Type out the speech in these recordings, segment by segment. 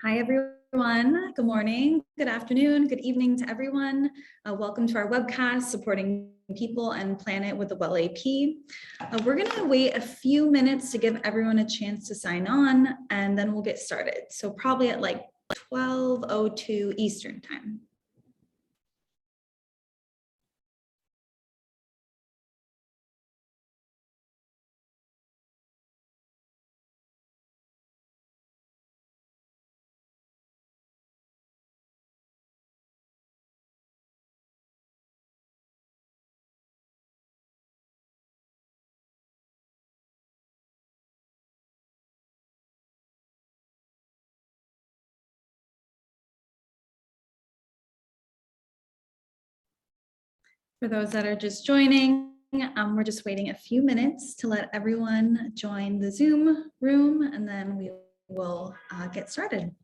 Hi, everyone. Good morning, good afternoon, good evening to everyone. Welcome to our webcast, Supporting People and Planet with the WELL AP. We're going to wait a few minutes to give everyone a chance to sign on, and then we'll get started. So probably at like 12:02 Eastern time. For those that are just joining, we're just waiting a few minutes to let everyone join the Zoom room, and then we will get started.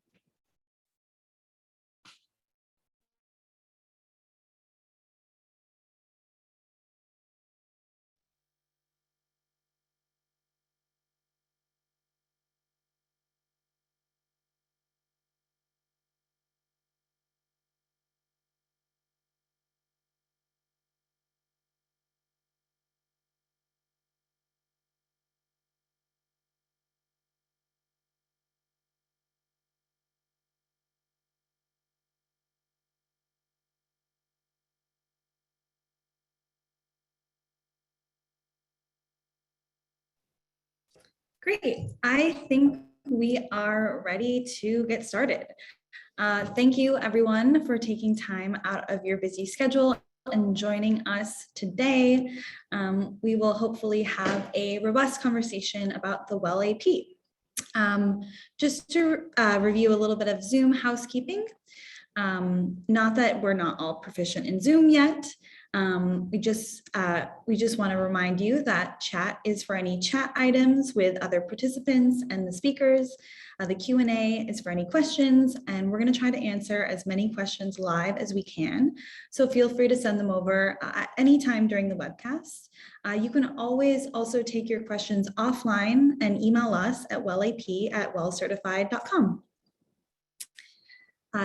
Great. I think we are ready to get started. Thank you, everyone, for taking time out of your busy schedule and joining us today. We will hopefully have a robust conversation about the WELL AP. Just to review a little bit of Zoom housekeeping, not that we're not all proficient in Zoom yet. We just want to remind you that chat is for any chat items with other participants and the speakers. The Q&A is for any questions, and we're going to try to answer as many questions live as we can. So feel free to send them over at any time during the webcast. You can always also take your questions offline and email us at wellap@wellcertified.com.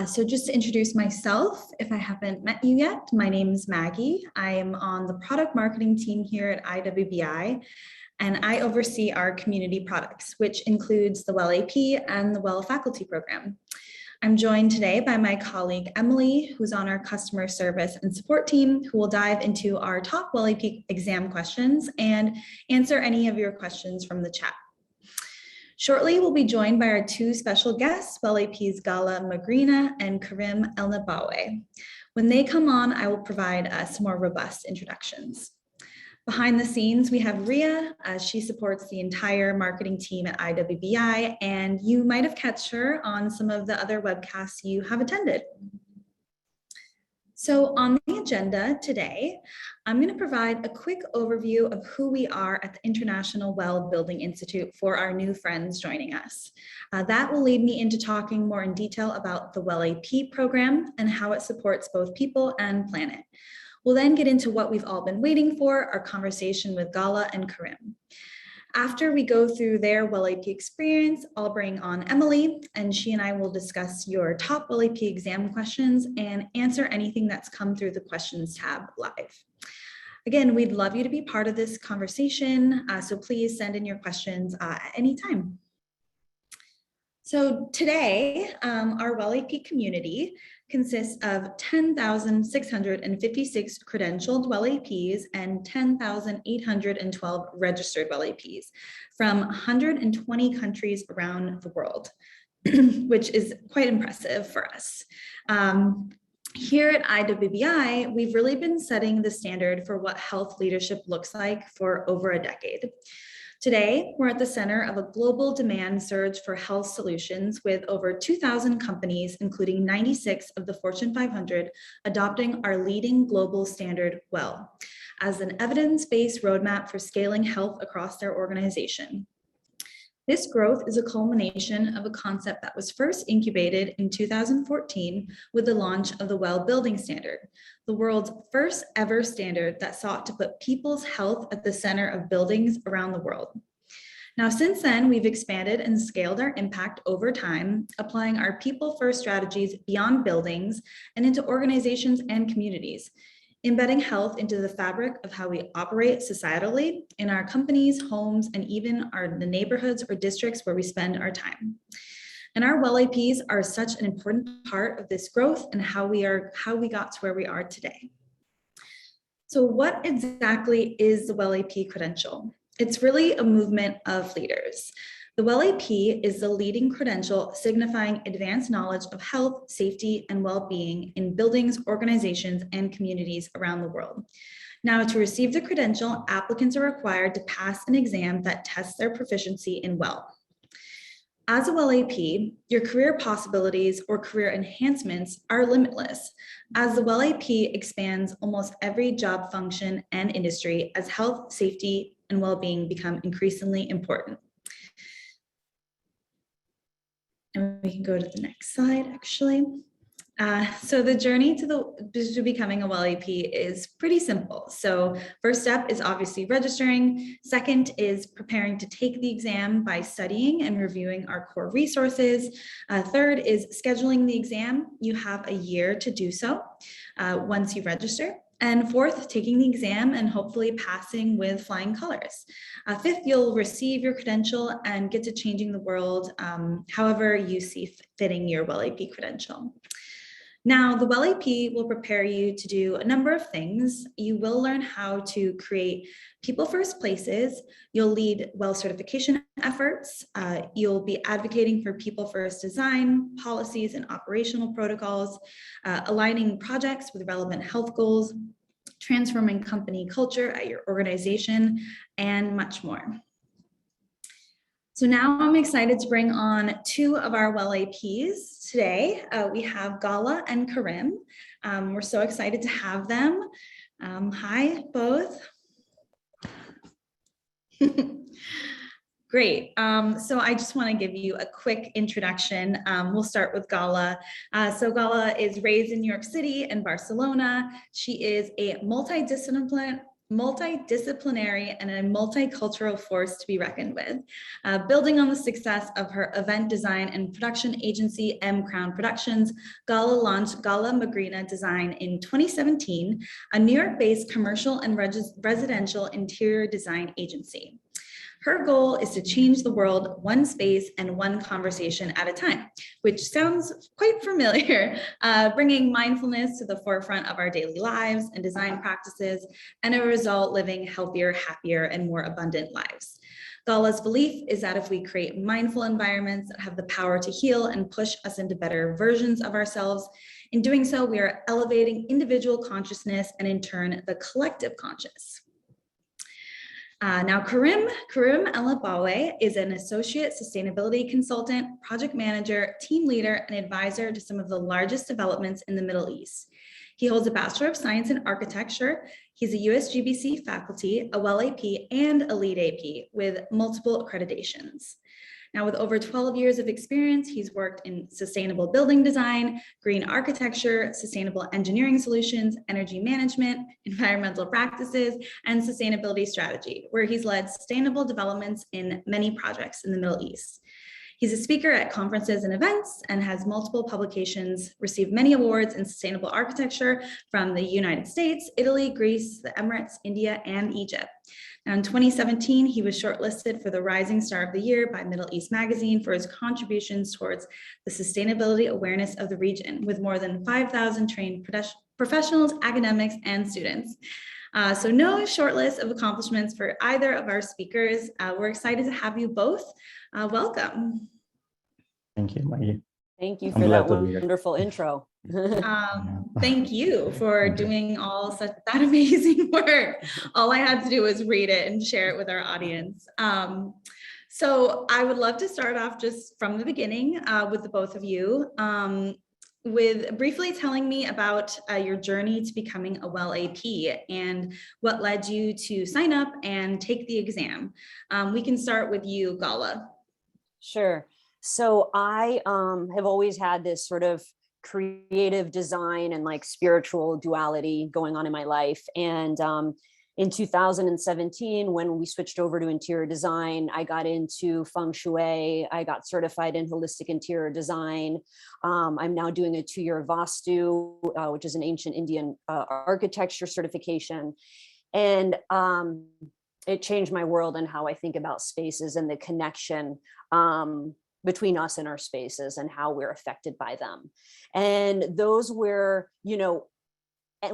So just to introduce myself, if I haven't met you yet, my name is Maggie. I am on the product marketing team here at IWBI, and I oversee our community products, which includes the WELL AP and the WELL Faculty Program. I'm joined today by my colleague, Emily, who's on our customer service and support team, who will dive into our top WELL AP exam questions and answer any of your questions from the chat. Shortly, we'll be joined by our two special guests, WELL AP's Gala Magrina and Karim Elnabawy. When they come on, I will provide some more robust introductions. Behind the scenes, we have Ria. She supports the entire marketing team at IWBI, and you might have catch her on some of the other webcasts you have attended. So on the agenda today, I'm going to provide a quick overview of who we are at the International WELL Building Institute for our new friends joining us. That will lead me into talking more in detail about the WELL AP program and how it supports both people and planet. We'll then get into what we've all been waiting for, our conversation with Gala and Karim. After we go through their WELL AP experience, I'll bring on Emily, and she and I will discuss your top WELL AP exam questions and answer anything that's come through the questions tab live. Again, we'd love you to be part of this conversation, so please send in your questions at any time. So today, our WELL AP community consists of 10,656 credentialed WELL APs and 10,812 registered WELL APs from 120 countries around the world, which is quite impressive for us. Here at IWBI, we've really been setting the standard for what health leadership looks like for over a decade. Today, we're at the center of a global demand surge for health solutions with over 2,000 companies, including 96 of the Fortune 500, adopting our leading global standard, WELL, as an evidence-based roadmap for scaling health across their organization. This growth is a culmination of a concept that was first incubated in 2014 with the launch of the WELL Building Standard, the world's first ever standard that sought to put people's health at the center of buildings around the world. Now, since then, we've expanded and scaled our impact over time, applying our people-first strategies beyond buildings and into organizations and communities, embedding health into the fabric of how we operate societally in our companies, homes, and even the neighborhoods or districts where we spend our time. And our WELL APs are such an important part of this growth and how we got to where we are today. So what exactly is the WELL AP credential? It's really a movement of leaders. The WELL AP is the leading credential signifying advanced knowledge of health, safety, and well-being in buildings, organizations, and communities around the world. Now, to receive the credential, applicants are required to pass an exam that tests their proficiency in WELL. As a WELL AP, your career possibilities or career enhancements are limitless, as the WELL AP expands almost every job function and industry as health, safety, and well-being become increasingly important. And we can go to the next slide, actually. So the journey to becoming a WELL AP is pretty simple. So first step is obviously registering. Second is preparing to take the exam by studying and reviewing our core resources. Third is scheduling the exam. You have a year to do so once you register. And fourth, taking the exam and hopefully passing with flying colors. Fifth, you'll receive your credential and get to changing the world however you see fitting your WELL AP credential. Now, the WELL AP will prepare you to do a number of things. You will learn how to create people-first places. You'll lead WELL certification efforts. You'll be advocating for people-first design, policies, and operational protocols, aligning projects with relevant health goals, transforming company culture at your organization, and much more. So now I'm excited to bring on two of our WELL APs today. We have Gala and Karim. We're so excited to have them. Hi, both. Great. So I just want to give you a quick introduction. We'll start with Gala. So Gala is raised in New York City and Barcelona. She is a multidisciplinary and a multicultural force to be reckoned with. Building on the success of her event design and production agency, M Crown Productions, Gala launched Gala Magrina Design in 2017, a New York-based commercial and residential interior design agency. Her goal is to change the world one space and one conversation at a time, which sounds quite familiar, bringing mindfulness to the forefront of our daily lives and design practices, and a result living healthier, happier, and more abundant lives. Gala's belief is that if we create mindful environments that have the power to heal and push us into better versions of ourselves, in doing so, we are elevating individual consciousness and in turn, the collective conscious. Now, Karim Elnabawy is an associate sustainability consultant, project manager, team leader, and advisor to some of the largest developments in the Middle East. He holds a Bachelor of Science in Architecture. He's a USGBC faculty, a WELL AP, and a LEED AP with multiple accreditations. Now, with over 12 years of experience, he's worked in sustainable building design, green architecture, sustainable engineering solutions, energy management, environmental practices, and sustainability strategy, where he's led sustainable developments in many projects in the Middle East. He's a speaker at conferences and events and has multiple publications, received many awards in sustainable architecture from the United States, Italy, Greece, the Emirates, India, and Egypt. Now, in 2017, he was shortlisted for the Rising Star of the Year by Middle East Magazine for his contributions towards the sustainability awareness of the region, with more than 5,000 trained professionals, academics, and students. So no short list of accomplishments for either of our speakers. We're excited to have you both. Welcome. Thank you, Maggie. Thank you for that wonderful intro. Thank you for doing all that amazing work. All I had to do was read it and share it with our audience. So I would love to start off just from the beginning with the both of you, with briefly telling me about your journey to becoming a WELL AP and what led you to sign up and take the exam. We can start with you, Gala. Sure. So I have always had this sort of creative design and like spiritual duality going on in my life. And in 2017, when we switched over to interior design, I got into feng shui. I got certified in holistic interior design. I'm now doing a 2-year Vastu, which is an ancient Indian architecture certification. And it changed my world and how I think about spaces and the connection between us and our spaces and how we're affected by them. And those were,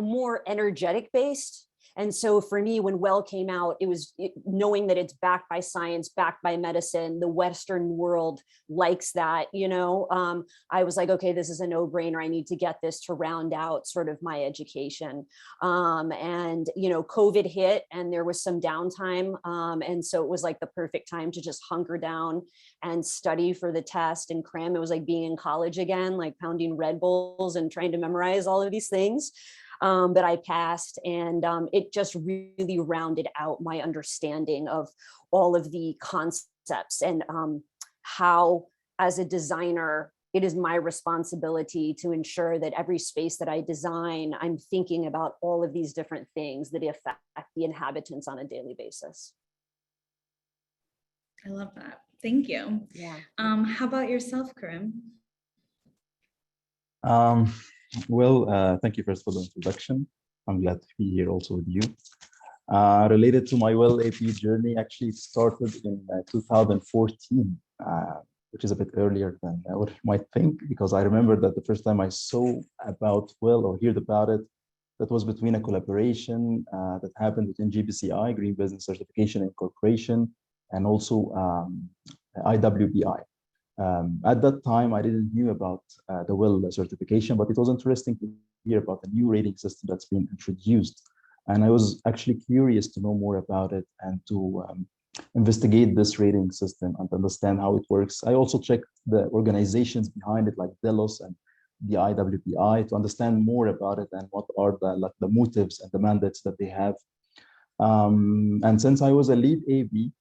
more energetic based. And so for me, when WELL came out, it was knowing that it's backed by science, backed by medicine. The Western world likes that, I was like, okay, this is a no-brainer. I need to get this to round out sort of my education. And COVID hit and there was some downtime. And so it was like the perfect time to just hunker down and study for the test and cram. It was like being in college again, like pounding Red Bulls and trying to memorize all of these things. But I passed, and it just really rounded out my understanding of all of the concepts and how, as a designer, it is my responsibility to ensure that every space that I design, I'm thinking about all of these different things that affect the inhabitants on a daily basis. I love that. Thank you. Yeah. How about yourself, Karim? Thank you first for the introduction. I'm glad to be here also with you. Related to my WELL AP journey, actually it started in 2014, which is a bit earlier than what you might think, because I remember that the first time I saw about WELL or heard about it, that was between a collaboration that happened between GBCI, Green Business Certification and Corporation, and also IWBI. At that time, I didn't knew about the WELL certification, but it was interesting to hear about the new rating system that's been introduced. And I was actually curious to know more about it and to investigate this rating system and understand how it works. I also checked the organizations behind it, like Delos and the IWPI, to understand more about it and what are the motives and the mandates that they have. And since I was a lead AV,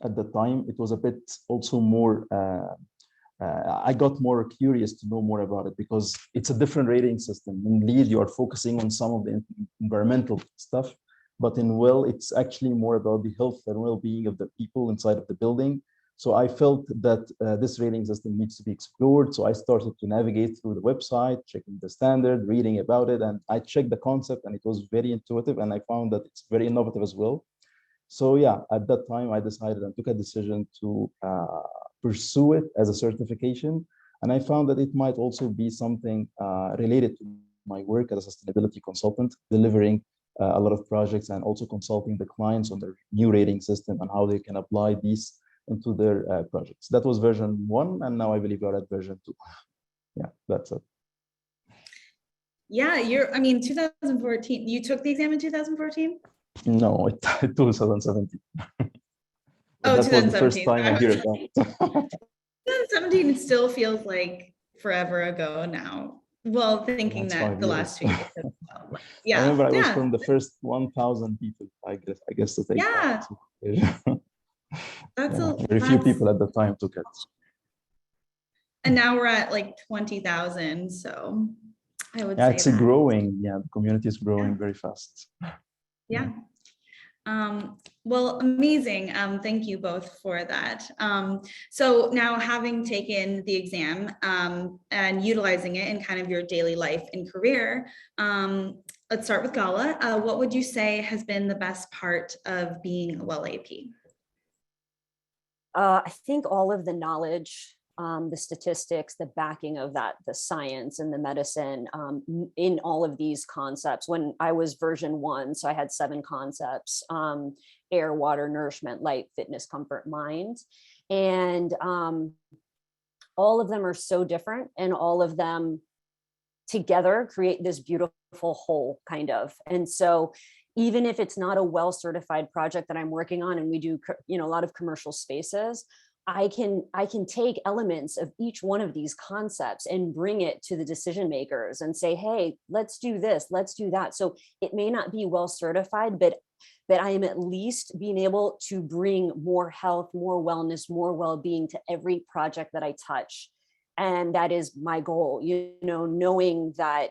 at the time, it was a bit also more, I got more curious to know more about it because it's a different rating system. In LEED, you are focusing on some of the environmental stuff, but in WELL, it's actually more about the health and well-being of the people inside of the building. So I felt that this rating system needs to be explored. So I started to navigate through the website, checking the standard, reading about it, and I checked the concept and it was very intuitive and I found that it's very innovative as well. So yeah, at that time, I decided and took a decision to pursue it as a certification. And I found that it might also be something related to my work as a sustainability consultant, delivering a lot of projects and also consulting the clients on their new rating system and how they can apply these into their projects. That was version 1, and now I believe we're at version 2. Yeah, that's it. Yeah, 2014, you took the exam in 2014? No, 2017. Oh, that was the first 2017. time I hear about it. 2017 still feels like forever ago now. Well, thinking That's that the 5 last years. 2 years. Yeah. I remember I was from the first 1,000 people, I guess to take Yeah. that. That's very few people at the time took it. And now we're at like 20,000. So I would say it's growing. Yeah, the community is growing very fast. Yeah. Well, amazing. Thank you both for that. So now having taken the exam and utilizing it in kind of your daily life and career, let's start with Gala. What would you say has been the best part of being a WELL AP? I think all of the knowledge, the statistics, the backing of that, the science and the medicine in all of these concepts. When I was version 1, so I had 7 concepts, air, water, nourishment, light, fitness, comfort, mind. And all of them are so different, and all of them together create this beautiful whole kind of. And so even if it's not a WELL certified project that I'm working on, and we do, a lot of commercial spaces, I can take elements of each one of these concepts and bring it to the decision makers and say, hey, let's do this, let's do that. So it may not be WELL certified, but I am at least being able to bring more health, more wellness, more well-being to every project that I touch. And that is my goal, knowing that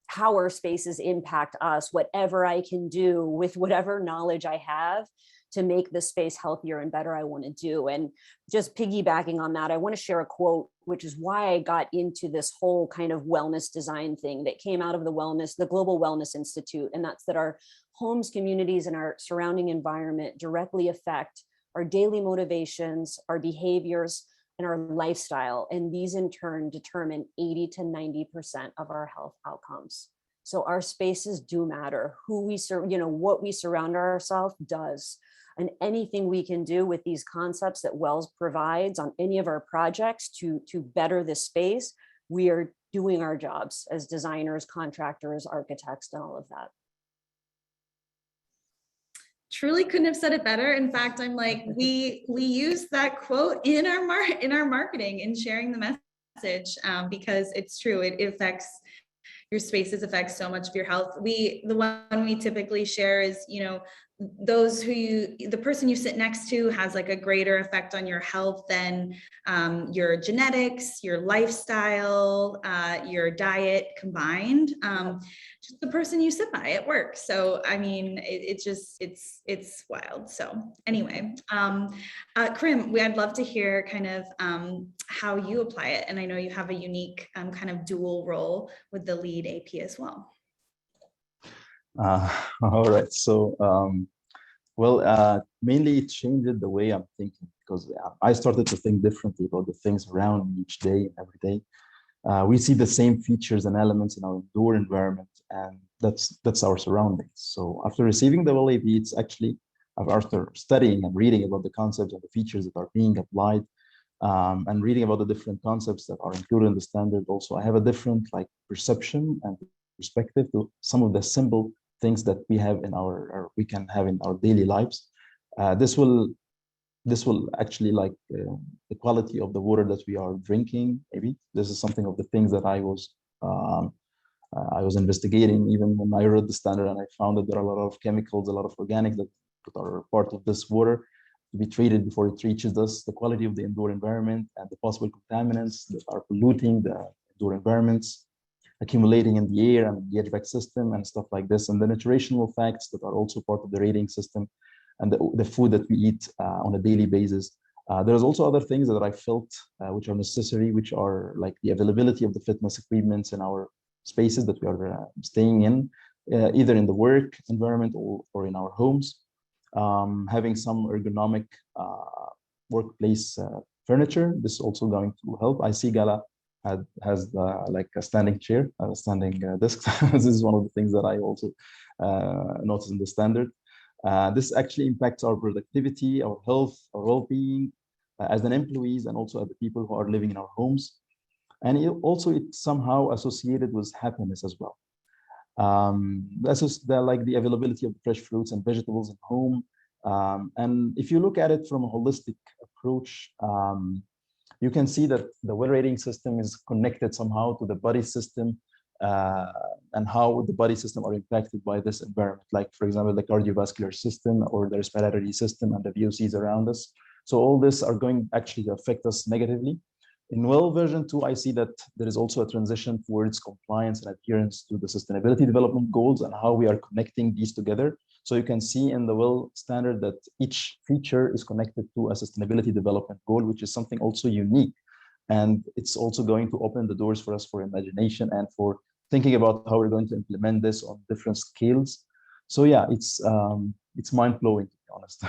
how our spaces impact us, whatever I can do with whatever knowledge I have to make the space healthier and better, I want to do. And just piggybacking on that, I want to share a quote, which is why I got into this whole kind of wellness design thing that came out of the Global Wellness Institute. And that's that our homes, communities, and our surrounding environment directly affect our daily motivations, our behaviors, and our lifestyle. And these in turn determine 80 to 90% of our health outcomes. So our spaces do matter. Who we what we surround ourselves does. And anything we can do with these concepts that WELL provides on any of our projects to better this space, we are doing our jobs as designers, contractors, architects, and all of that. Truly couldn't have said it better. In fact, I'm like, we use that quote in our marketing, in sharing the message, because it's true. It affects your spaces, affects so much of your health. The one we typically share is, the person you sit next to has like a greater effect on your health than your genetics, your lifestyle, your diet combined. Just the person you sit by at work. So, I mean, it's wild. So anyway, Karim, I'd love to hear kind of how you apply it. And I know you have a unique kind of dual role with the lead AP as well. All right. So, mainly it changed the way I'm thinking, because I started to think differently about the things around me each day and every day. We see the same features and elements in our indoor environment, and that's our surroundings. So after receiving the WELL AP, it's actually, after studying and reading about the concepts and the features that are being applied, and reading about the different concepts that are included in the standard, also I have a different perception and perspective to some of the simple things that we have we can have in our daily lives. This will actually the quality of the water that we are drinking. Maybe this is something of the things that I was investigating even when I read the standard, and I found that there are a lot of chemicals, a lot of organics that are part of this water to be treated before it reaches us. The quality of the indoor environment and the possible contaminants that are polluting the indoor environments, accumulating in the air and the HVAC system and stuff like this, and the nutritional facts that are also part of the rating system, and the food that we eat on a daily basis. There's also other things that I felt which are necessary, which are like the availability of the fitness equipment in our spaces that we are staying in, either in the work environment or in our homes. Having some ergonomic workplace furniture, this is also going to help. I see Gala has like a standing chair, a standing desk. This is one of the things that I also noticed in the standard. This actually impacts our productivity, our health, our well-being as an employees, and also as the people who are living in our homes. And it's somehow associated with happiness as well. That's just the availability of fresh fruits and vegetables at home. And if you look at it from a holistic approach, you can see that the WELL rating system is connected somehow to the body system, and how the body system are impacted by this environment. Like, for example, the cardiovascular system or the respiratory system and the VOCs around us. So all this are going actually to affect us negatively. In WELL version 2, I see that there is also a transition towards compliance and adherence to the sustainability development goals and how we are connecting these together. So you can see in the WELL standard that each feature is connected to a sustainability development goal, which is something also unique. And it's also going to open the doors for us for imagination and for thinking about how we're going to implement this on different scales. So yeah, it's mind-blowing, to be honest.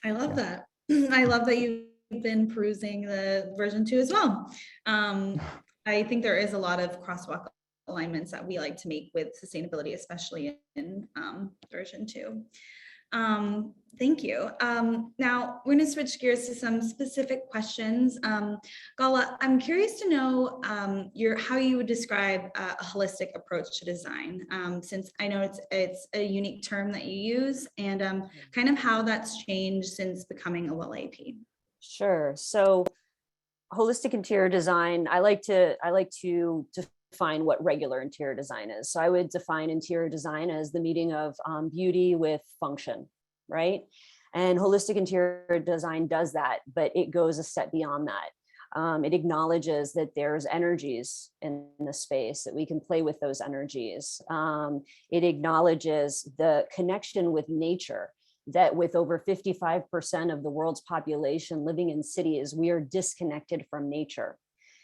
I love that. I love that you've been perusing the version 2 as well. I think there is a lot of crosswalk alignments that we like to make with sustainability, especially in version 2. Thank you. Now we're going to switch gears to some specific questions. Gala, I'm curious to know how you would describe a holistic approach to design, since I know it's a unique term that you use, and kind of how that's changed since becoming a WELL AP. Sure. So holistic interior design, I like to define what regular interior design is. So I would define interior design as the meeting of beauty with function, right? And holistic interior design does that, but it goes a step beyond that. It acknowledges that there's energies in the space, that we can play with those energies. It acknowledges the connection with nature, that with over 55% of the world's population living in cities, we are disconnected from nature.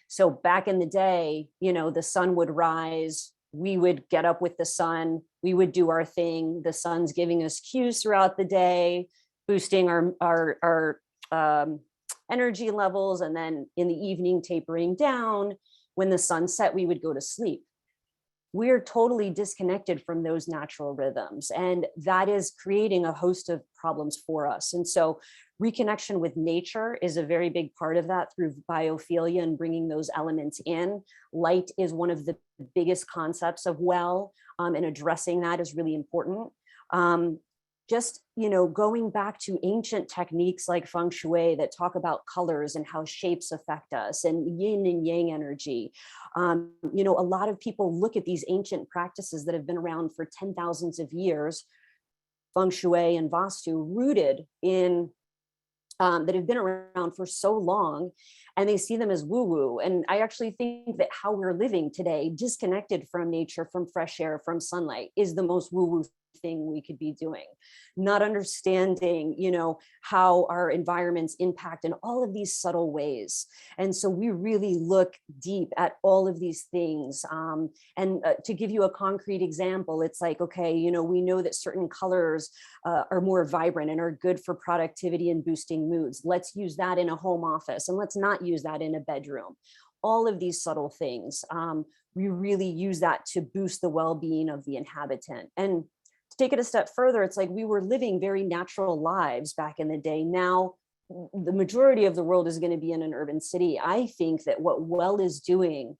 So back in the day, the sun would rise, we would get up with the sun, we would do our thing. The sun's giving us cues throughout the day, boosting our energy levels. And then in the evening, tapering down. When the sun set, we would go to sleep. We're totally disconnected from those natural rhythms. And that is creating a host of problems for us. And so reconnection with nature is a very big part of that through biophilia and bringing those elements in. Light is one of the biggest concepts of WELL, and addressing that is really important. Going back to ancient techniques like feng shui that talk about colors and how shapes affect us, and yin and yang energy. A lot of people look at these ancient practices that have been around for 10,000s of years, feng shui and vastu, rooted in that have been around for so long, and they see them as woo-woo. And I actually think that how we're living today, disconnected from nature, from fresh air, from sunlight, is the most woo-woo thing we could be doing. Not understanding, how our environments impact in all of these subtle ways. And so we really look deep at all of these things. To give you a concrete example, it's like, okay, we know that certain colors are more vibrant and are good for productivity and boosting moods. Let's use that in a home office, and let's not use that in a bedroom. All of these subtle things, we really use that to boost the well-being of the inhabitant. And to take it a step further, it's like we were living very natural lives back in the day. Now, the majority of the world is going to be in an urban city. I think that what WELL is doing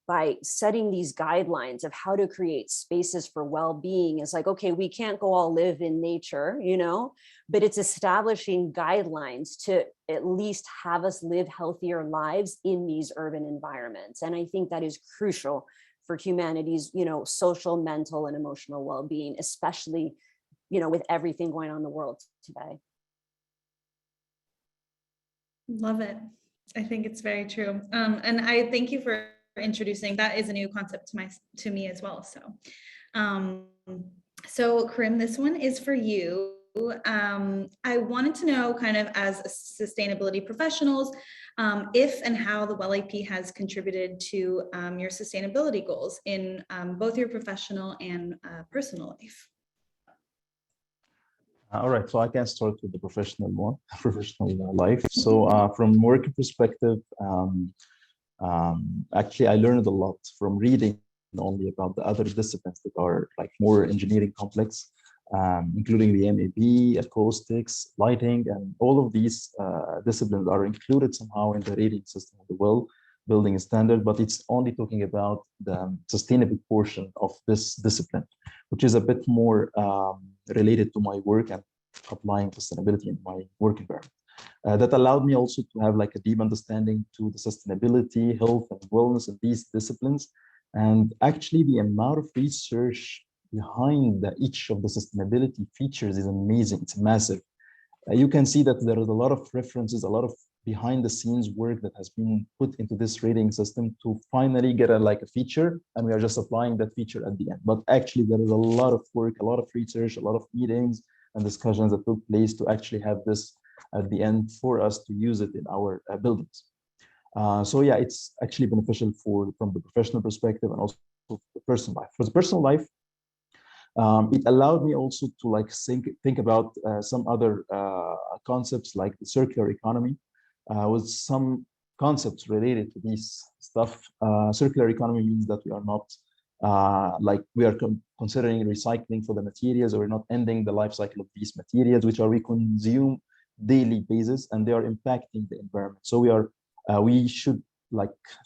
by setting these guidelines of how to create spaces for well-being is like, okay, we can't go all live in nature, but it's establishing guidelines to at least have us live healthier lives in these urban environments. And I think that is crucial for humanity's, social, mental, and emotional well-being, especially, with everything going on in the world today. Love it. I think it's very true. And I thank you for introducing, that is a new concept to me as well. So Karim, this one is for you. I wanted to know, kind of as sustainability professionals, if and how the WELL AP has contributed to your sustainability goals in both your professional and personal life. All right, so I can start with the professional life. So from work perspective, actually, I learned a lot from reading only about the other disciplines that are like more engineering complex, including the MEP, acoustics, lighting, and all of these disciplines are included somehow in the rating system of the WELL building standard, but it's only talking about the sustainable portion of this discipline, which is a bit more related to my work and applying sustainability in my work environment. That allowed me also to have like a deep understanding to the sustainability, health, and wellness in these disciplines. And actually the amount of research behind each of the sustainability features is amazing. It's massive. You can see that there is a lot of references, a lot of behind the scenes work that has been put into this rating system to finally get a feature, and we are just applying that feature at the end. But actually there is a lot of work, a lot of research, a lot of meetings and discussions that took place to actually have this at the end for us to use it in our buildings. So yeah, it's actually beneficial from the professional perspective and also the personal life. For the personal life, it allowed me also to think about some other concepts like the circular economy, with some concepts related to this stuff. Circular economy means that we are not we are considering recycling for the materials, or we're not ending the life cycle of these materials, which we consume daily basis, and they are impacting the environment. So we should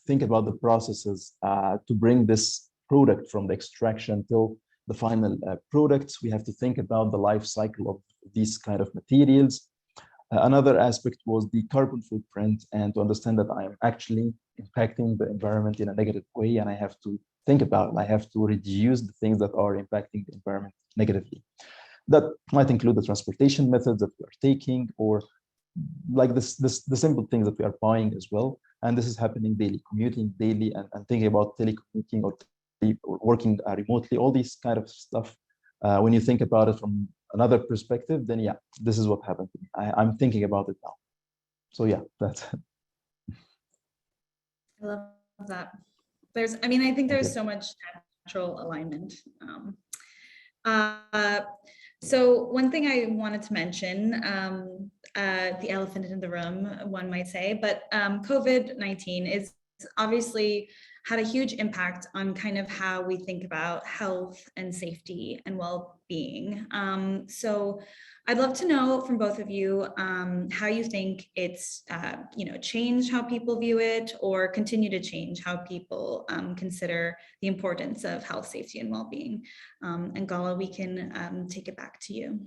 think about the processes to bring this product from the extraction till the final products. We have to think about the life cycle of these kind of materials. Another aspect was the carbon footprint, and to understand that I am actually impacting the environment in a negative way, and I have to think about, I have to reduce the things that are impacting the environment negatively. That might include the transportation methods that we are taking, or like the simple things that we are buying as well. And this is happening daily, commuting daily, and thinking about telecommuting or working remotely, all these kind of stuff. When you think about it from another perspective, then yeah, this is what happened to me. I'm thinking about it now. So yeah, that's it. I love that. I mean, I think Thank there's you. so much natural alignment. Uh, so one thing I wanted to mention, the elephant in the room, one might say, but COVID-19 is obviously had a huge impact on kind of how we think about health and safety and well-being. So I'd love to know from both of you how you think it's changed how people view it or continue to change how people consider the importance of health, safety, and well-being. And Gala, we can take it back to you.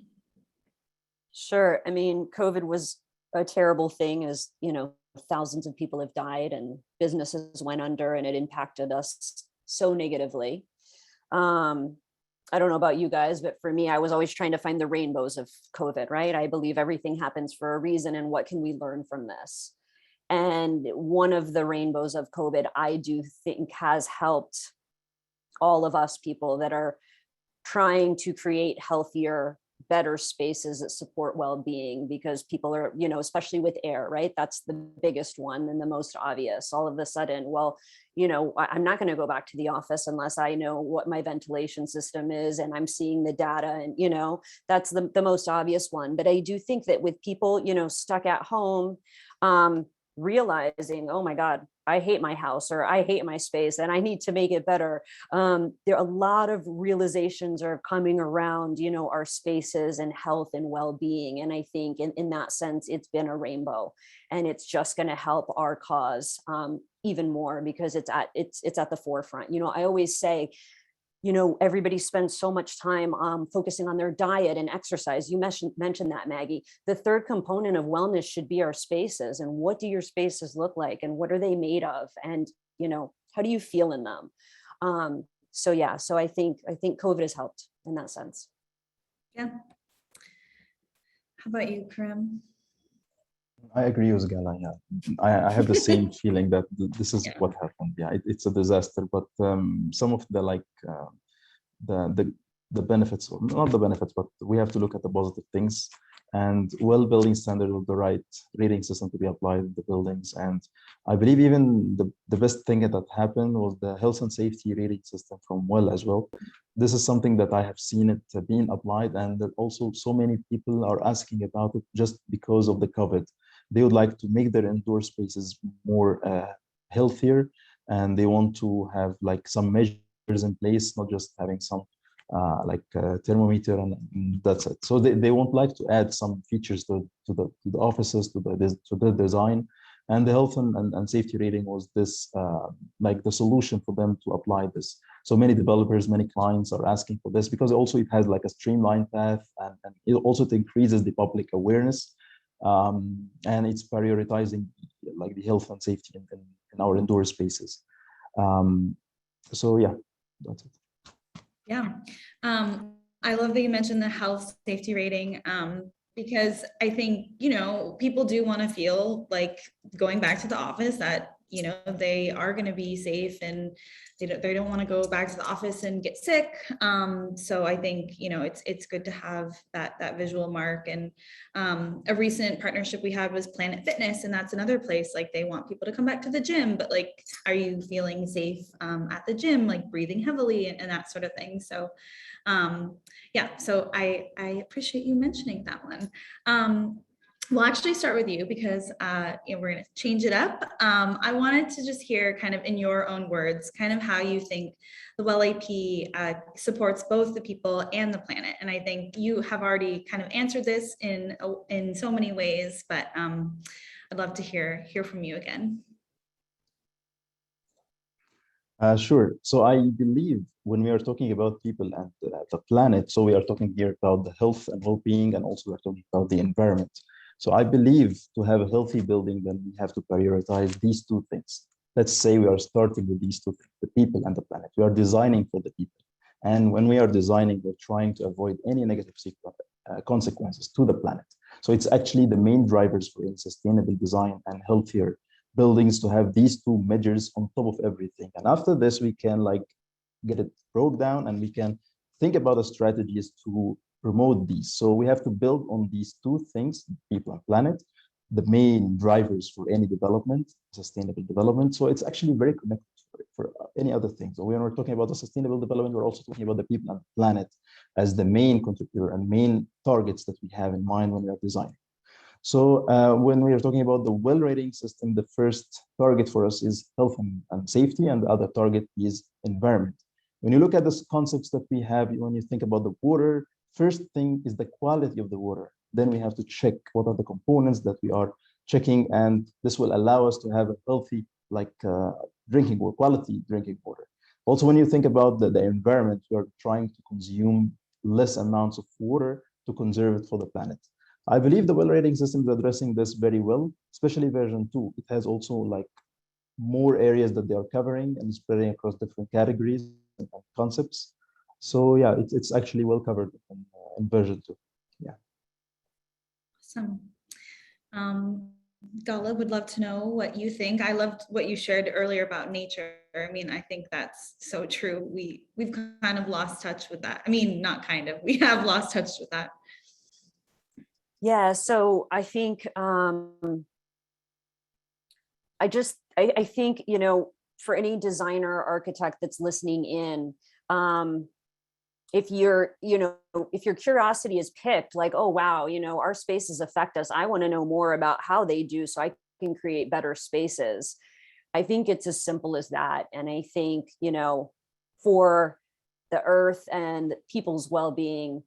Sure. I mean, COVID was a terrible thing, as you know, thousands of people have died and businesses went under, and it impacted us so negatively. I don't know about you guys, but for me, I was always trying to find the rainbows of COVID, right? I believe everything happens for a reason, and what can we learn from this? And one of the rainbows of COVID, I do think, has helped all of us people that are trying to create healthier, better spaces that support well-being, because people are, you know, especially with air, right? That's the biggest one and the most obvious. All of a sudden, well, you know, I'm not going to go back to the office unless I know what my ventilation system is and I'm seeing the data, and, you know, that's the most obvious one. But I do think that with people, you know, stuck at home, realizing, oh my God, I hate my house, or I hate my space and I need to make it better. There are a lot of realizations are coming around, you know, our spaces and health and well-being. And I think in that sense, it's been a rainbow, and it's just going to help our cause even more, because it's at the forefront. You know, I always say, you know, everybody spends so much time focusing on their diet and exercise. You mentioned that, Maggie. The third component of wellness should be our spaces, and what do your spaces look like, and what are they made of, and, you know, how do you feel in them? So yeah, so I think COVID has helped in that sense. Yeah. How about you, Karim? I agree with Gala. Yeah, I have the same feeling that this is what happened. Yeah, it's a disaster. But some of the the benefits, or not the benefits, but we have to look at the positive things. And well, building standard with the right rating system to be applied in the buildings. And I believe even the best thing that happened was the health and safety rating system from WELL as well. This is something that I have seen it being applied, and that also so many people are asking about it just because of the COVID. They would like to make their indoor spaces more healthier, and they want to have like some measures in place, not just having some thermometer and that's it. So they would like to add some features to the offices, to the design, and the health and safety rating was this like the solution for them to apply this. So many developers, many clients are asking for this, because also it has like a streamlined path, and it also increases the public awareness. And it's prioritizing like the health and safety in our indoor spaces. So yeah, that's it. Yeah, I love that you mentioned the health safety rating, because I think, you know, people do want to feel like going back to the office that, you know, they are going to be safe, and they don't want to go back to the office and get sick. So I think, you know, it's good to have that visual mark. And a recent partnership we had was Planet Fitness, and that's another place, like they want people to come back to the gym, but like, are you feeling safe at the gym, like breathing heavily and that sort of thing. So yeah, so I appreciate you mentioning that one. We'll actually start with you, because you know, we're going to change it up. I wanted to just hear kind of in your own words, kind of how you think the WELL AP supports both the people and the planet. And I think you have already kind of answered this in so many ways, but I'd love to hear from you again. Sure. So I believe when we are talking about people and the planet, so we are talking here about the health and well-being, and also we're talking about the environment. So I believe to have a healthy building, then we have to prioritize these two things. Let's say we are starting with these two things, the people and the planet. We are designing for the people. And when we are designing, we're trying to avoid any negative consequences to the planet. So it's actually the main drivers for sustainable design and healthier buildings to have these two measures on top of everything. And after this, we can like get it broke down and we can think about the strategies to promote these. So we have to build on these two things, people and planet, the main drivers for any development, sustainable development. So it's actually very connected for any other thing. So when we're talking about the sustainable development, we're also talking about the people and the planet as the main contributor and main targets that we have in mind when we are designing. So when we are talking about the WELL rating system, the first target for us is health and safety, and the other target is environment. When you look at the concepts that we have, when you think about the water, first thing is the quality of the water. Then we have to check what are the components that we are checking, and this will allow us to have a healthy, like drinking water, quality drinking water. Also, when you think about the environment, we are trying to consume less amounts of water to conserve it for the planet. I believe the WELL rating system is addressing this very well, especially version 2. It has also like more areas that they are covering and spreading across different categories and concepts. So yeah, it's actually well covered in version 2. Yeah. Awesome. Gala, would love to know what you think. I loved what you shared earlier about nature. I mean, I think that's so true. We've kind of lost touch with that. I mean, not kind of, we have lost touch with that. Yeah, so I think I think, you know, for any designer or architect that's listening in, if your curiosity is picked, like, oh wow, you know, our spaces affect us, I want to know more about how they do so I can create better spaces. I think it's as simple as that. And I think, you know, for the earth and people's well-being,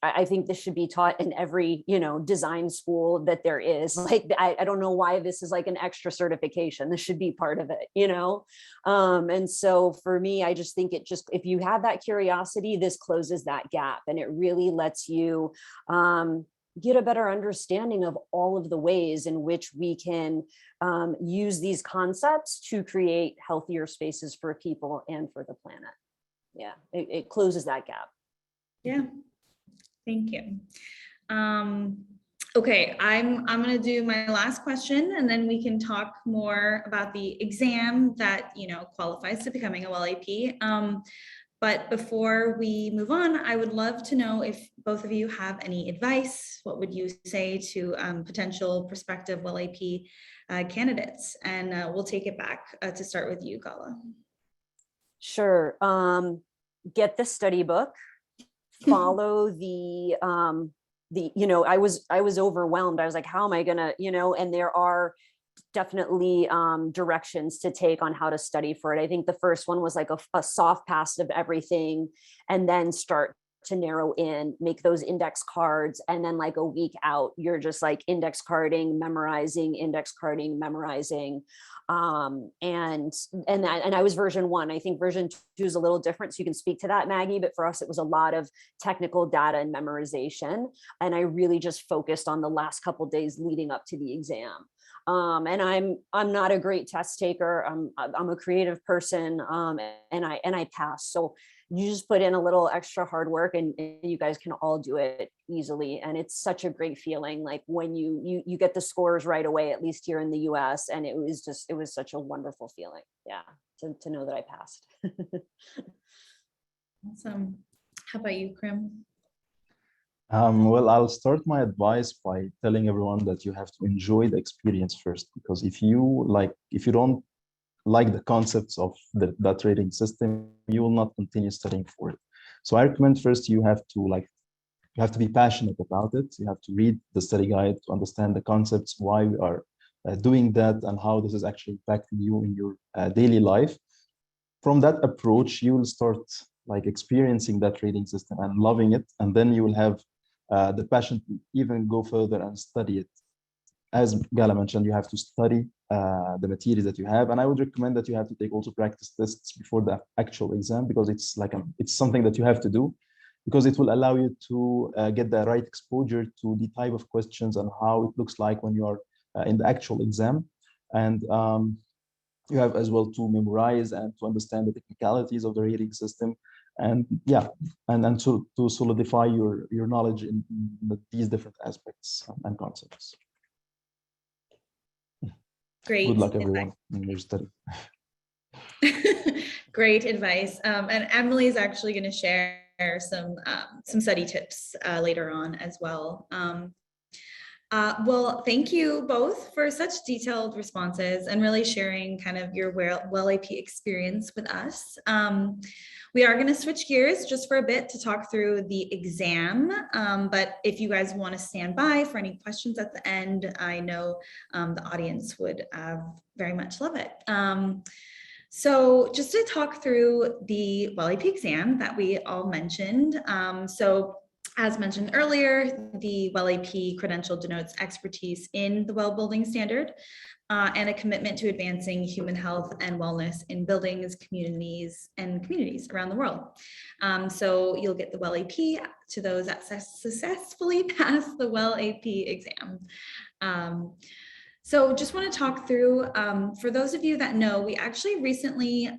I think this should be taught in every, you know, design school that there is. Like, I don't know why this is like an extra certification. This should be part of it, you know? And so for me, I just think if you have that curiosity, this closes that gap, and it really lets you get a better understanding of all of the ways in which we can use these concepts to create healthier spaces for people and for the planet. Yeah, it closes that gap. Yeah. Thank you. Okay, I'm gonna do my last question, and then we can talk more about the exam that, you know, qualifies to becoming a WELL AP. But before we move on, I would love to know if both of you have any advice. What would you say to potential prospective WELL AP candidates? And we'll take it back to start with you, Gala. Sure. Get the study book. Follow the you know, I was overwhelmed. I was like, how am I gonna, you know, and there are definitely directions to take on how to study for it. I think the first one was like a soft pass of everything, and then start to narrow in, make those index cards, and then like a week out, you're just like index carding, memorizing, and I was version 1. I think version 2 is a little different, so you can speak to that, Maggie, but for us it was a lot of technical data and memorization, and I really just focused on the last couple days leading up to the exam. And I'm not a great test taker. I'm a creative person, and I pass. So you just put in a little extra hard work, and you guys can all do it easily. And it's such a great feeling, like when you get the scores right away, at least here in the US. And it was such a wonderful feeling. Yeah, to know that I passed. Awesome. How about you, Karim? Well, I'll start my advice by telling everyone that you have to enjoy the experience first, because if you don't like the concepts of that rating system, you will not continue studying for it. So I recommend first you have to be passionate about it. You have to read the study guide to understand the concepts, why we are doing that, and how this is actually impacting you in your daily life. From that approach, you will start like experiencing that rating system and loving it, and then you will have the passion to even go further and study it. As Gala mentioned, you have to study the materials that you have, and I would recommend that you have to take also practice tests before the actual exam, because it's like it's something that you have to do, because it will allow you to get the right exposure to the type of questions and how it looks like when you are in the actual exam. And you have as well to memorize and to understand the technicalities of the rating system. and yeah, and so to solidify your knowledge in these different aspects and concepts. Great. Good luck, everyone, in your study. Great advice. And Emily is actually going to share some study tips later on as well. Well, thank you both for such detailed responses and really sharing kind of your WELL AP experience with us. We are going to switch gears just for a bit to talk through the exam, but if you guys want to stand by for any questions at the end, I know the audience would very much love it. So just to talk through the WELL AP exam that we all mentioned. So as mentioned earlier, the WELL AP credential denotes expertise in the WELL building standard and a commitment to advancing human health and wellness in buildings, communities around the world. So you'll get the WELL AP to those that successfully pass the WELL AP exam. So just want to talk through, for those of you that know, we actually recently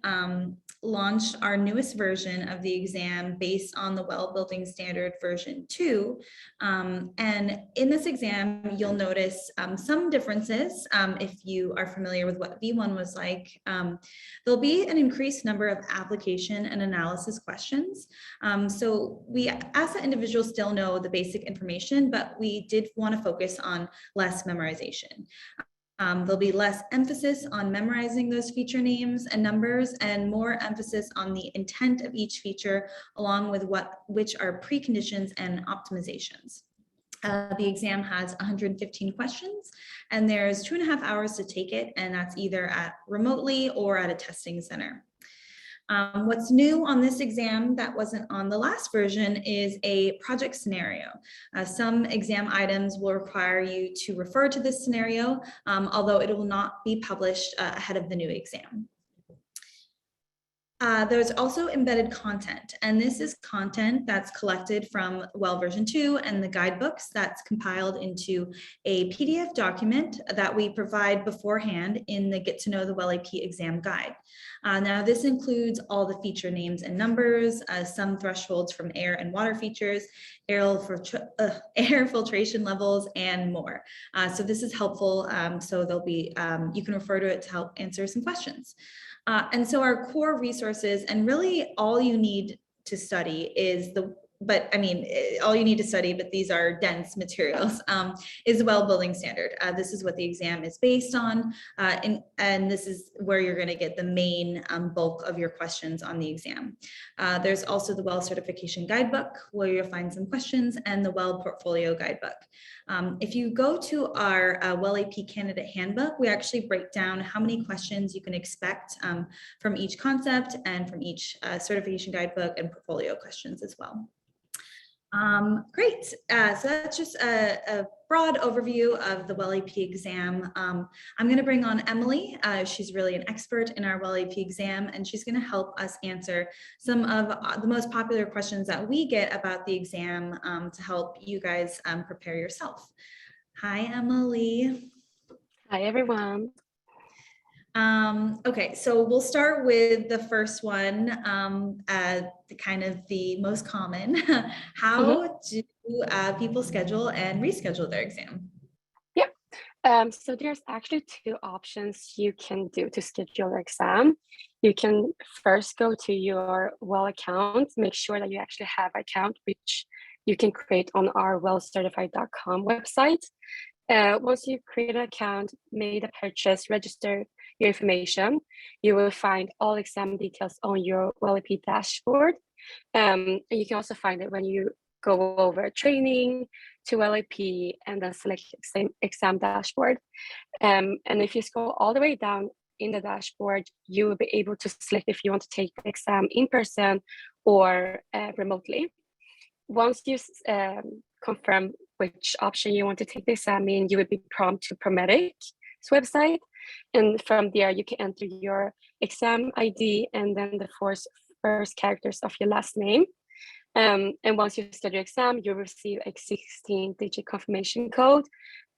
launched our newest version of the exam based on the WELL Building Standard version 2. And in this exam, you'll notice some differences. If you are familiar with what V1 was like, there'll be an increased number of application and analysis questions. So we ask that individuals still know the basic information, but we did want to focus on less memorization. There'll be less emphasis on memorizing those feature names and numbers and more emphasis on the intent of each feature, along with which are preconditions and optimizations. The exam has 115 questions and there's 2.5 hours to take it, and that's either remotely or at a testing center. What's new on this exam that wasn't on the last version is a project scenario. Some exam items will require you to refer to this scenario, although it will not be published ahead of the new exam. There's also embedded content, and this is content that's collected from WELL version 2 and the guidebooks that's compiled into a PDF document that we provide beforehand in the Get to Know the WELL AP exam guide. Now this includes all the feature names and numbers, some thresholds from air and water features, air filtration levels, and more. So this is helpful. So there'll be, you can refer to it to help answer some questions. And so our core resources, and really all you need to study is all you need to study, but these are dense materials, is the WELL building standard. This is what the exam is based on, and this is where you're going to get the main bulk of your questions on the exam. There's also the WELL certification guidebook, where you'll find some questions, and the WELL portfolio guidebook. If you go to our WELL AP candidate handbook, we actually break down how many questions you can expect from each concept and from each certification guidebook and portfolio questions as well. Great. So that's just a broad overview of the WELL AP exam. I'm going to bring on Emily. She's really an expert in our WELL AP exam, and she's going to help us answer some of the most popular questions that we get about the exam to help you guys prepare yourself. Hi, Emily. Hi, everyone. Okay, so we'll start with the first one, the most common. How do people schedule and reschedule their exam? Yeah, so there's actually 2 options you can do to schedule your exam. You can first go to your WELL account, make sure that you actually have an account, which you can create on our wellcertified.com website. Once you create an account, made a purchase, register your information, you will find all exam details on your WELL AP dashboard. And you can also find it when you go over training to WELL AP and then select exam dashboard. And if you scroll all the way down in the dashboard, you will be able to select if you want to take the exam in person or remotely. Once you confirm which option you want to take the exam in, you will be prompted to ProMedic's website. And from there, you can enter your exam ID and then the first characters of your last name. And once you start your exam, you'll receive a 16-digit confirmation code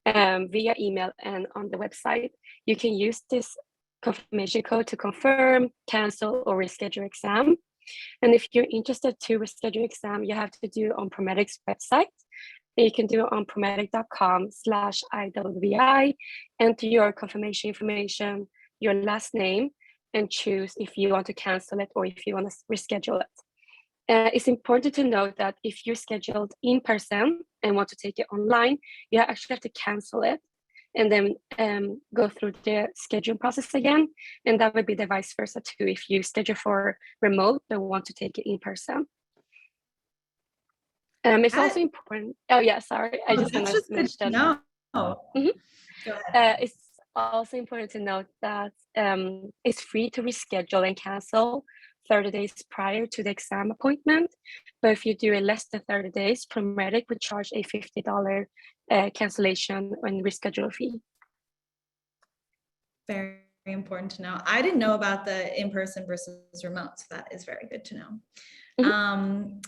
via email and on the website. You can use this confirmation code to confirm, cancel, or reschedule your exam. And if you're interested to reschedule exam, you have to do it on Promedic's website. You can do it on promedic.com/IWI, enter your confirmation information, your last name, and choose if you want to cancel it or if you want to reschedule it. It's important to note that if you're scheduled in person and want to take it online, you actually have to cancel it and then go through the scheduling process again. And that would be the vice versa too, if you schedule for remote but want to take it in person. It's also important. Oh yeah, sorry. I just want to mention. No. Mm-hmm. Go ahead. It's also important to note that it's free to reschedule and cancel 30 days prior to the exam appointment. But if you do it less than 30 days, Promedic would charge a $50 cancellation and reschedule fee. Very important to know. I didn't know about the in-person versus remote, so that is very good to know. Mm-hmm.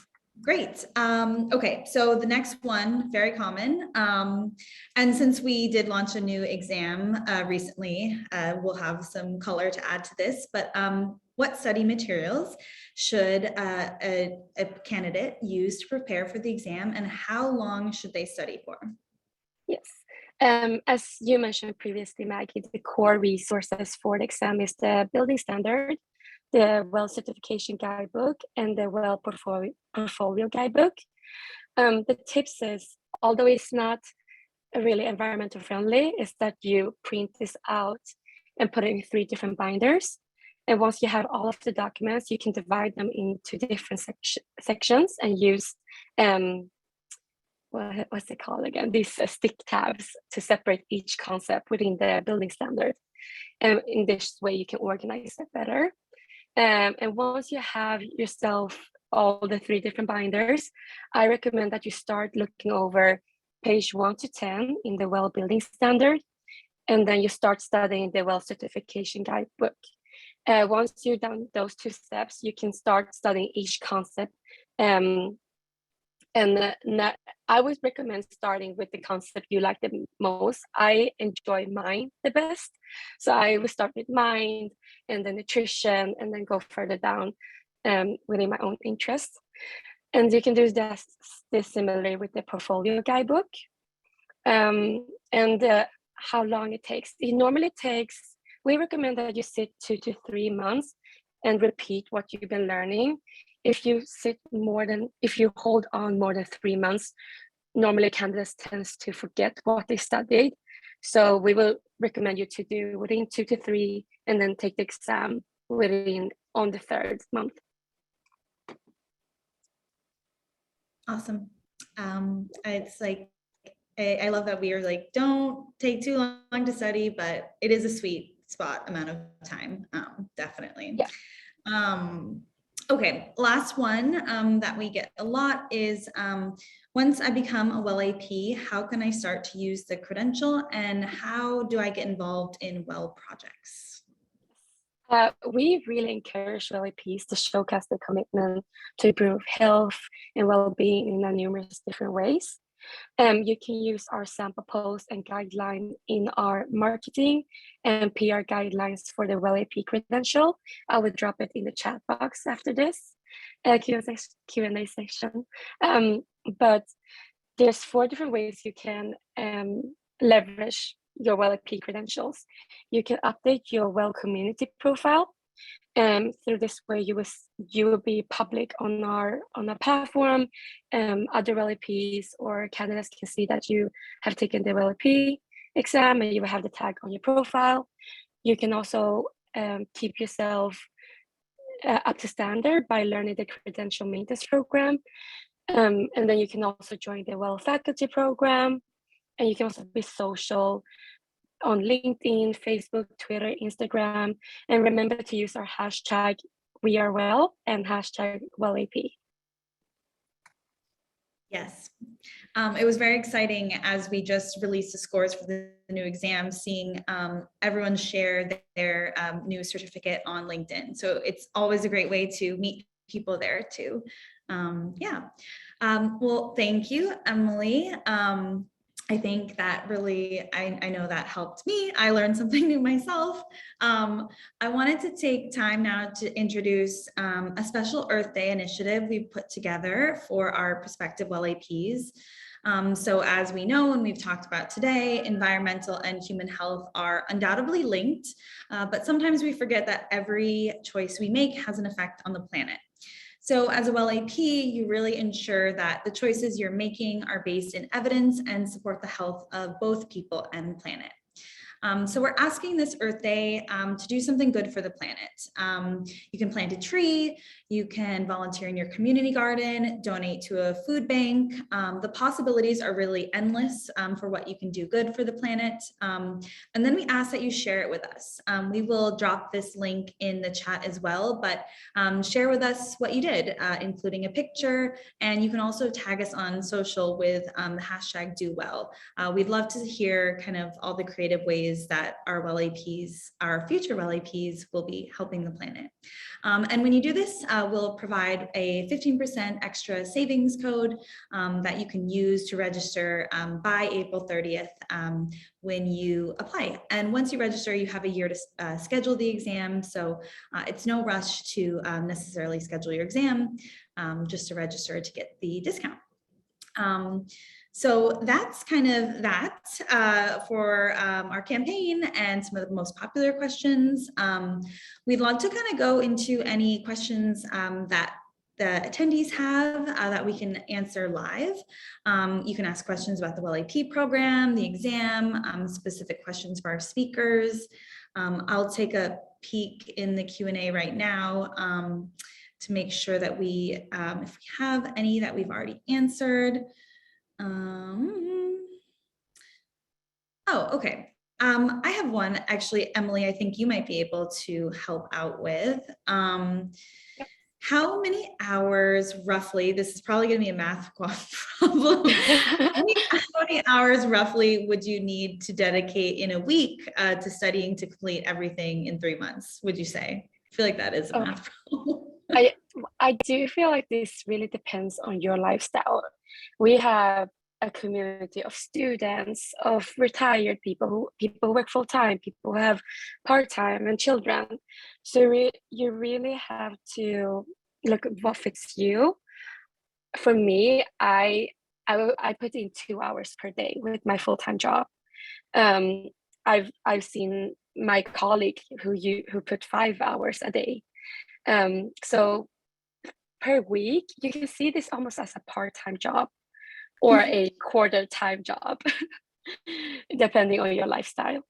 Great. Okay, so the next one, very common. And since we did launch a new exam recently, we'll have some color to add to this, but what study materials should a candidate use to prepare for the exam, and how long should they study for? Yes. As you mentioned previously, Maggie, the core resources for the exam is the building standard, the WELL certification guidebook, and the WELL portfolio guidebook. The tips is, although it's not really environmental friendly, is that you print this out and put it in 3 different binders. And once you have all of the documents, you can divide them into different sections and use what's it called again? These stick tabs to separate each concept within the building standard. And in this way, you can organize it better. And once you have yourself all the 3 different binders, I recommend that you start looking over page 1 to 10 in the WELL building standard, and then you start studying the WELL certification guidebook. Once you've done those 2 steps, you can start studying each concept. I would recommend starting with the concept you like the most. I enjoy mind the best. So I will start with mind and then nutrition and then go further down within my own interests. And you can do this similarly with the portfolio guidebook. How long it takes. It normally takes, we recommend that you sit 2 to 3 months and repeat what you've been learning. If you hold on more than 3 months, normally candidates tends to forget what they studied. So we will recommend you to do within 2 to 3 and then take the exam on the 3rd month. Awesome. It's like, I love that we are like, don't take too long to study, but it is a sweet spot amount of time. Definitely. Yeah. Okay, last one that we get a lot is, once I become a WELL AP, how can I start to use the credential, and how do I get involved in WELL projects? We really encourage WELL APs to showcase their commitment to improve health and well-being in numerous different ways. You can use our sample posts and guideline in our marketing and PR guidelines for the WELL AP credential. I will drop it in the chat box after this Q&A section. But there's 4 different ways you can leverage your WELL AP credentials. You can update your WELL community profile. Through this way, you will be public on our platform. Other WELL APs or candidates can see that you have taken the WELL AP exam, and you will have the tag on your profile. You can also keep yourself up to standard by learning the credential maintenance program, and then you can also join the WELL faculty program, and you can also be social on LinkedIn, Facebook, Twitter, Instagram, and remember to use our hashtag #WeAreWell and hashtag WellAP. Yes, it was very exciting as we just released the scores for the new exam, seeing everyone share their new certificate on LinkedIn. So it's always a great way to meet people there too. Yeah. Well, thank you, Emily. I think that really, I know that helped me. I learned something new myself. I wanted to take time now to introduce a special Earth Day initiative we've put together for our prospective WELL APs. So as we know, and we've talked about today, environmental and human health are undoubtedly linked, but sometimes we forget that every choice we make has an effect on the planet. So as a WELL AP, you really ensure that the choices you're making are based in evidence and support the health of both people and planet. So we're asking this Earth Day to do something good for the planet. You can plant a tree, you can volunteer in your community garden, donate to a food bank. The possibilities are really endless for what you can do good for the planet. And then we ask that you share it with us. We will drop this link in the chat as well, but share with us what you did, including a picture, and you can also tag us on social with the hashtag #DoWell. We'd love to hear kind of all the creative ways that our WELL APs, our future WELL APs, will be helping the planet. And when you do this, we'll provide a 15% extra savings code that you can use to register by April 30th when you apply. And once you register, you have a year to schedule the exam. So it's no rush to necessarily schedule your exam, just to register to get the discount. So that's kind of that for our campaign and some of the most popular questions. We'd love to kind of go into any questions that the attendees have that we can answer live. You can ask questions about the WELL AP program, the exam, specific questions for our speakers. I'll take a peek in the Q&A right now to make sure that if we have any that we've already answered. Oh, okay. I have one, actually, Emily, I think you might be able to help out with. How many hours roughly, this is probably going to be a math problem, how many hours roughly would you need to dedicate in a week to studying to complete everything in 3 months, would you say? I feel like that is a math problem. I do feel like this really depends on your lifestyle. We have a community of students, of retired people who work full-time, people who have part-time, and children. So you really have to look at what fits you. For me, I put in 2 hours per day with my full-time job. I've seen my colleague who put 5 hours a day. So per week, you can see this almost as a part-time job or a quarter-time job, depending on your lifestyle.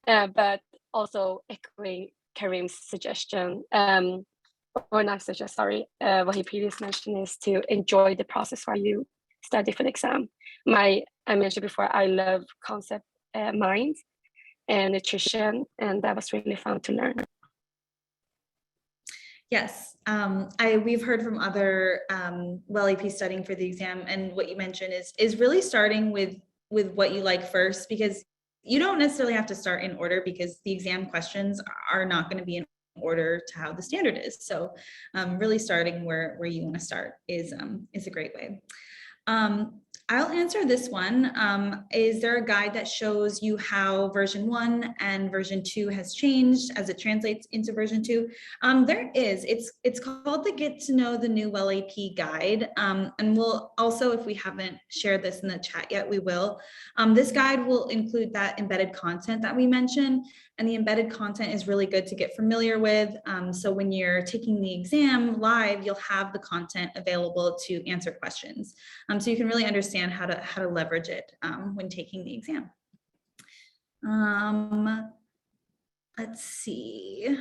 But also echoing Karim's suggestion, or not suggestion, sorry, what he previously mentioned is to enjoy the process while you study for the exam. I mentioned before, I love concept minds and nutrition, and that was really fun to learn. Yes, we've heard from other WELL AP studying for the exam, and what you mentioned is really starting with what you like first, because you don't necessarily have to start in order, because the exam questions are not going to be in order to how the standard is. So really starting where you want to start is a great way. I'll answer this one. Is there a guide that shows you how version 1 and version 2 has changed as it translates into version 2? There is. It's called the Get to Know the New WELL AP Guide. And we'll also, if we haven't shared this in the chat yet, we will. This guide will include that embedded content that we mentioned. And the embedded content is really good to get familiar with. So when you're taking the exam live, you'll have the content available to answer questions. So you can really understand how to leverage it when taking the exam. Let's see.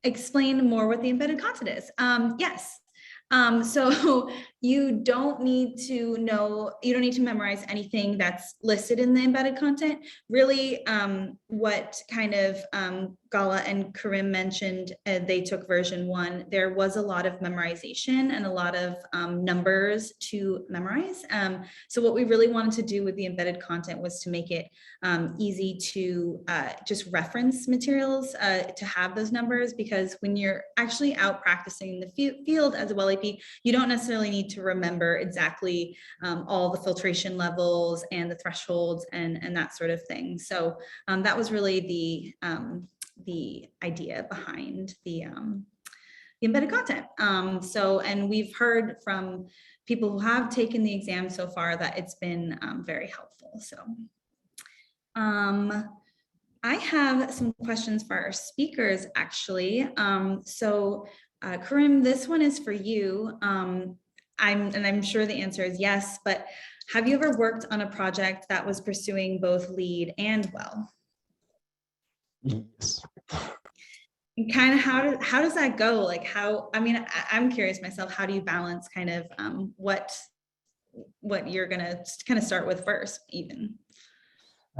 Explain more what the embedded content is. Yes. So you don't need to memorize anything that's listed in the embedded content. Really, what kind of Gala and Karim mentioned, they took version 1. There was a lot of memorization and a lot of numbers to memorize. So what we really wanted to do with the embedded content was to make it easy to just reference materials to have those numbers, because when you're actually out practicing in the field as a WELL AP, you don't necessarily need need to remember exactly all the filtration levels and the thresholds and that sort of thing. So that was really the idea behind the embedded content. And we've heard from people who have taken the exam so far that it's been very helpful. So I have some questions for our speakers, actually. Karim, this one is for you. I'm sure the answer is yes, but have you ever worked on a project that was pursuing both LEED and WELL? Yes. And kind of how does that go? Like I'm curious myself, how do you balance kind of what you're gonna kind of start with first even?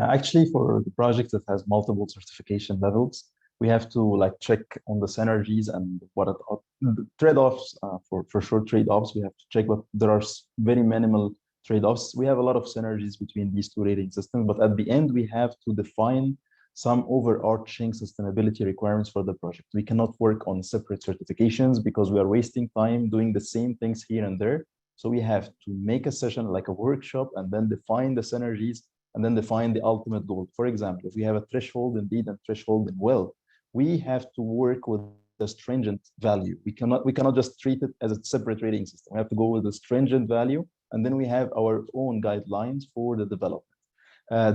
Actually, for the project that has multiple certification levels, we have to like check on the synergies and what are the trade-offs. For sure trade-offs, we have to check, but there are very minimal trade-offs. We have a lot of synergies between these two rating systems, but at the end, we have to define some overarching sustainability requirements for the project. We cannot work on separate certifications because we are wasting time doing the same things here and there. So we have to make a session like a workshop and then define the synergies and then define the ultimate goal. For example, if we have a threshold in LEED and threshold in WELL, we have to work with the stringent value. We cannot just treat it as a separate rating system. We have to go with the stringent value, and then we have our own guidelines for the development.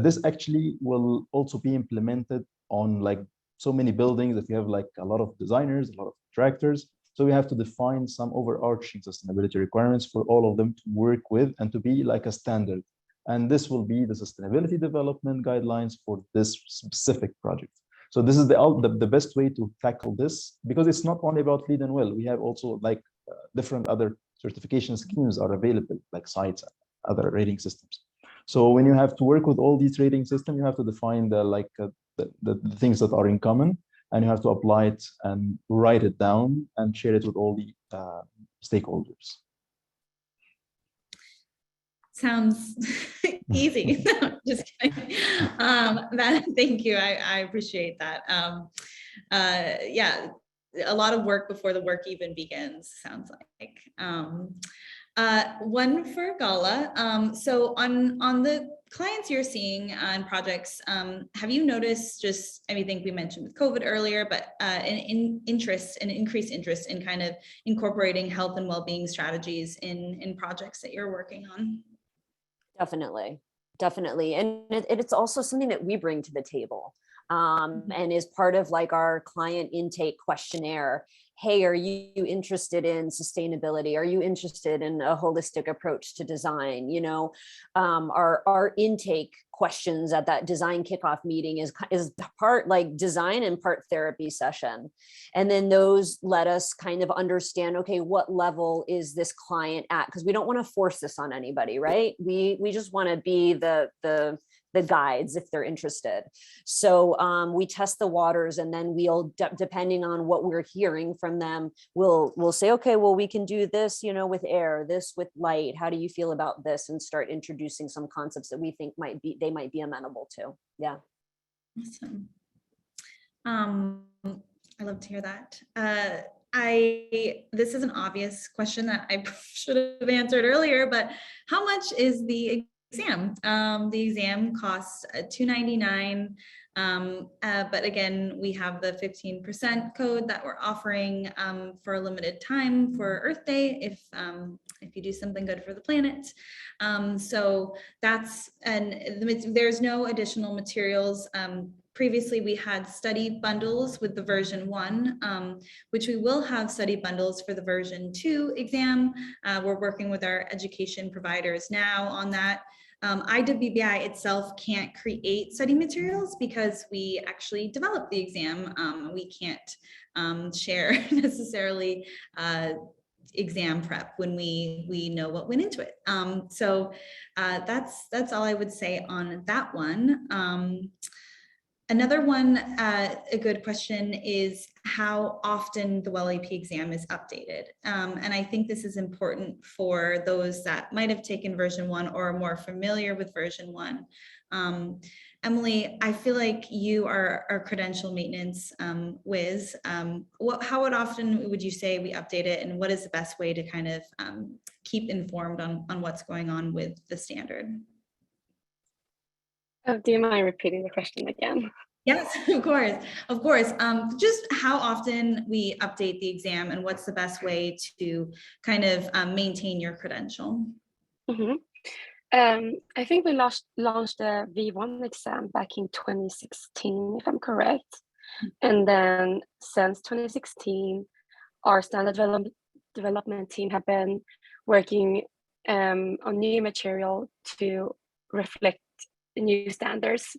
This actually will also be implemented on like so many buildings. If you have like a lot of designers, a lot of contractors, so we have to define some overarching sustainability requirements for all of them to work with and to be like a standard. And this will be the sustainability development guidelines for this specific project. So this is the best way to tackle this, because it's not only about LEED and WELL. We have also like different other certification schemes are available, like sites and other rating systems. So when you have to work with all these rating systems, you have to define the things that are in common, and you have to apply it and write it down and share it with all the stakeholders. Sounds easy. No, just kidding. Thank you. I appreciate that. Yeah, a lot of work before the work even begins, sounds like. One for Gala. So on the clients you're seeing on projects, have you noticed just, I think we mentioned with COVID earlier, but an increased interest in kind of incorporating health and well-being strategies in projects that you're working on? Definitely. And it's also something that we bring to the table and is part of like our client intake questionnaire. Hey, are you interested in sustainability? Are you interested in a holistic approach to design? You know, our intake questions at that design kickoff meeting is part like design and part therapy session. And then those let us kind of understand, okay, what level is this client at? Because we don't want to force this on anybody, right? We just want to be the guides if they're interested. So we test the waters, and then we'll, depending on what we're hearing from them, we'll say, okay, well, we can do this, you know, with air, this with light. How do you feel about this? And start introducing some concepts that we think they might be amenable to. Yeah. Awesome. I love to hear that. This is an obvious question that I should have answered earlier, but how much is the exam? The exam costs $299, but again, we have the 15% code that we're offering for a limited time for Earth Day if you do something good for the planet. So that's, and there's no additional materials. Previously, we had study bundles with the version 1, which we will have study bundles for the version 2 exam. We're working with our education providers now on that. IWBI itself can't create study materials because we actually developed the exam. We can't share necessarily exam prep when we know what went into it. So that's all I would say on that one. Another one, a good question is how often the WELL AP exam is updated. And I think this is important for those that might have taken version 1 or are more familiar with version 1. Emily, I feel like you are our credential maintenance whiz. How often would you say we update it, and what is the best way to kind of keep informed on what's going on with the standard? Do you mind repeating the question again? Yes, of course, of course. Just how often we update the exam, and what's the best way to kind of maintain your credential? Mm-hmm. I think we launched the V1 exam back in 2016, if I'm correct. And then since 2016, our standard development team have been working on new material to reflect new standards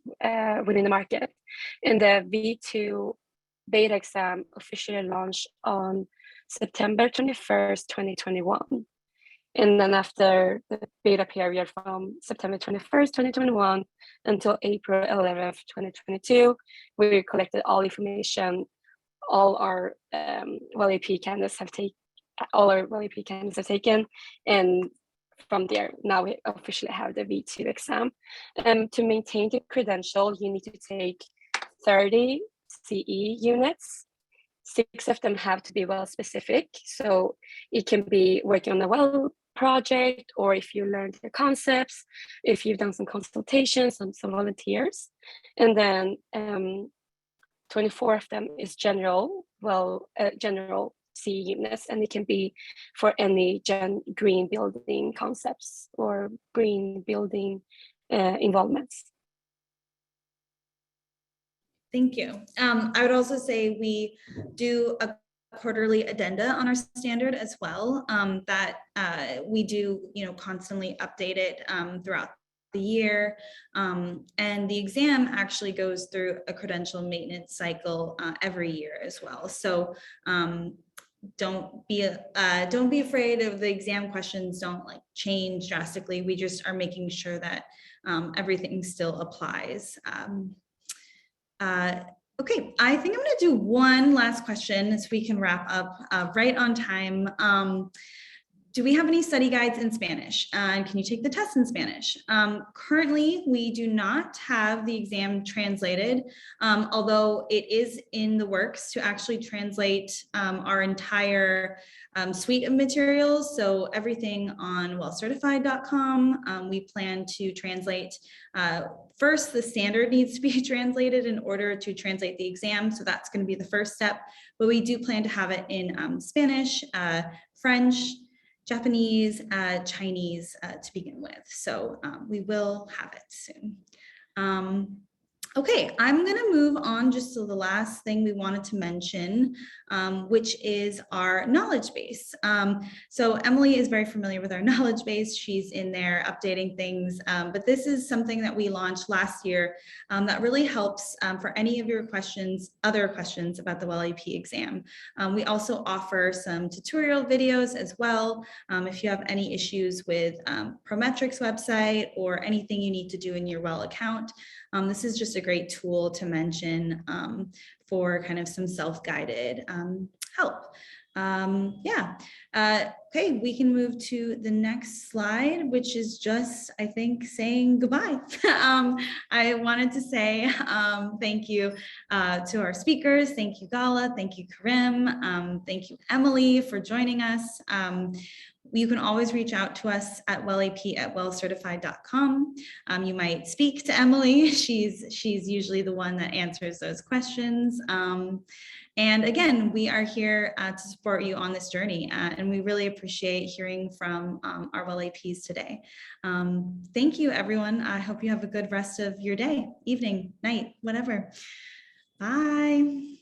within the market. And the V2 beta exam officially launched on September 21st, 2021. And then after the beta period from September 21st, 2021 until April 11th, 2022, we collected all information. All our WELL AP candidates have taken, and from there, now we officially have the V2 exam. To maintain the credential, you need to take 30 CE units. 6 of them have to be WELL specific. So it can be working on a WELL project, or if you learned the concepts, if you've done some consultations, some volunteers. And then 24 of them is general CE units, and it can be for any green building concepts or green building involvements. Thank you. I would also say we do a quarterly addenda on our standard as well, that we do, constantly update it throughout the year. And the exam actually goes through a credential maintenance cycle every year as well. So don't be afraid of the exam questions. Don't change drastically. We just are making sure that everything still applies. Okay, I think I'm going to do one last question so we can wrap up right on time. Do we have any study guides in Spanish? And can you take the test in Spanish? Currently, we do not have the exam translated, although it is in the works to actually translate our entire suite of materials. So everything on wellcertified.com, we plan to translate. First, the standard needs to be translated in order to translate the exam. So that's going to be the first step. But we do plan to have it in Spanish, French, Japanese, Chinese to begin with. So we will have it soon. Okay, I'm going to move on just to the last thing we wanted to mention, which is our knowledge base. So Emily is very familiar with our knowledge base. She's in there updating things, but this is something that we launched last year that really helps for any of your other questions about the WELL AP exam. We also offer some tutorial videos as well. If you have any issues with Prometrics website or anything you need to do in your WELL account, this is just a great tool to mention for kind of some self-guided help. Okay, we can move to the next slide, which is just, I think, saying goodbye. I wanted to say thank you to our speakers. Thank you, Gala. Thank you, Karim. Thank you, Emily, for joining us. You can always reach out to us at wellap@wellcertified.com. You might speak to Emily. She's usually the one that answers those questions. And again, we are here to support you on this journey, and we really appreciate hearing from our WELL APs today. Thank you, everyone. I hope you have a good rest of your day, evening, night, whatever. Bye.